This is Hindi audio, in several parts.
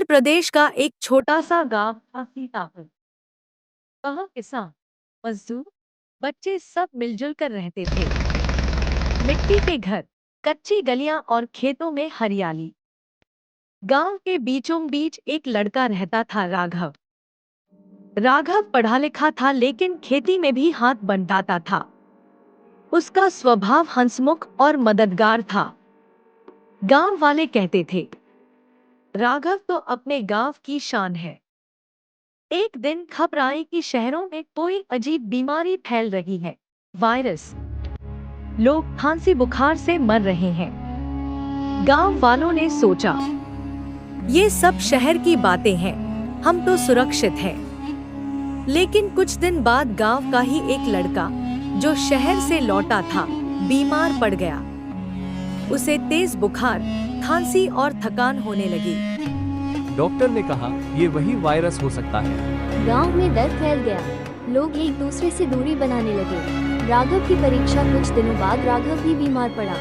प्रदेश का एक छोटा सा गांव था सीतापुर। वहाँ किसान, मजदूर, बच्चे सब मिलजुल कर रहते थे। मिट्टी के घर, कच्ची गलियां और खेतों में हरियाली। गांव के बीचों बीच एक लड़का रहता था, राघव। राघव पढ़ा लिखा था लेकिन खेती में भी हाथ बंटाता था। उसका स्वभाव हंसमुख और मददगार था। गांव वाले कहते थे, राघव तो अपने गांव की शान है। एक दिन खबर आई कि शहरों में कोई अजीब बीमारी फैल रही है, वायरस। लोग खांसी बुखार से मर रहे हैं। गांव वालों ने सोचा, ये सब शहर की बातें हैं, हम तो सुरक्षित हैं। लेकिन कुछ दिन बाद गांव का ही एक लड़का, जो शहर से लौटा था, बीमार पड़ गया। उसे तेज बुखार, खांसी और थकान होने लगी। डॉक्टर ने कहा, ये वही वायरस हो सकता है। गांव में डर फैल गया। लोग एक दूसरे से दूरी बनाने लगे। राघव की परीक्षा कुछ दिनों बाद राघव भी बीमार पड़ा।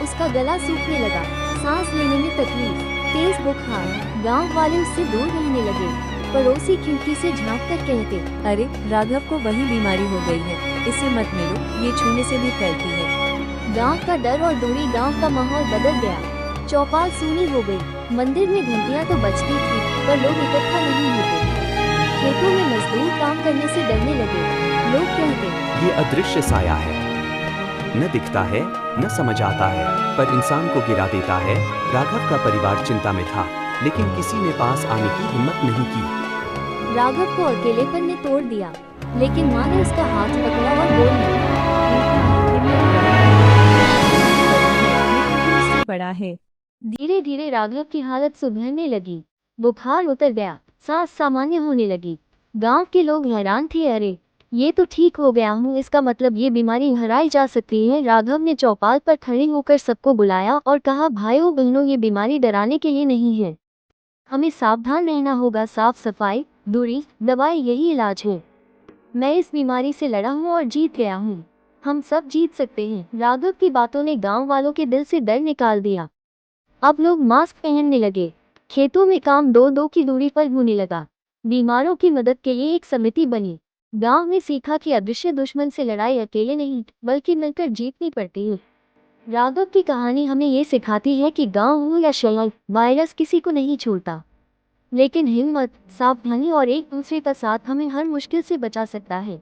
उसका गला सूखने लगा, सांस लेने में तकलीफ, तेज बुखार। गांव वाले उससे दूर रहने लगे। पड़ोसी खिड़की से झांक कर कहते, अरे राघव को वही बीमारी हो गई है, इससे मत मिलो, ये छूने से भी फैलती है। गांव का डर और दूरी, गांव का माहौल बदल गया। चौपाल सूनी हो गई। मंदिर में घंटियां तो बजती थी, पर लोग इकट्ठा नहीं होते। खेतों में मजदूर काम करने से डरने लगे। लोग कहते, ये अदृश्य साया है, न दिखता है न समझ आता है, पर इंसान को गिरा देता है। राघव का परिवार चिंता में था, लेकिन किसी ने पास आने की हिम्मत नहीं की। राघव को अकेलेपन ने तोड़ दिया, लेकिन माँ ने उसका हाथ पकड़ा और बोली, बड़ा है। धीरे धीरे राघव की हालत सुधरने लगी। बुखार उतर गया, सांस सामान्य होने लगी। गांव के लोग हैरान थे, अरे ये तो ठीक हो गया हूँ, इसका मतलब ये बीमारी हराई जा सकती है। राघव ने चौपाल पर खड़े होकर सबको बुलाया और कहा, भाइयों बहनों, ये बीमारी डराने के लिए नहीं है, हमें सावधान रहना होगा। साफ सफाई, दूरी, दवाई, यही इलाज है। मैं इस बीमारी से लड़ा हूँ और जीत गया हूँ, हम सब जीत सकते हैं। राघव की बातों ने गांव वालों के दिल से डर निकाल दिया। अब लोग मास्क पहनने लगे। खेतों में काम 2-2 की दूरी पर होने लगा। बीमारों की मदद के लिए एक समिति बनी। गांव ने सीखा कि अदृश्य दुश्मन से लड़ाई अकेले नहीं, बल्कि मिलकर जीतनी पड़ती है। राघव की कहानी हमें ये सिखाती है कि गांव हो या शहर, वायरस किसी को नहीं छोड़ता, लेकिन हिम्मत, सावधानी और एक दूसरे का साथ हमें हर मुश्किल से बचा सकता है।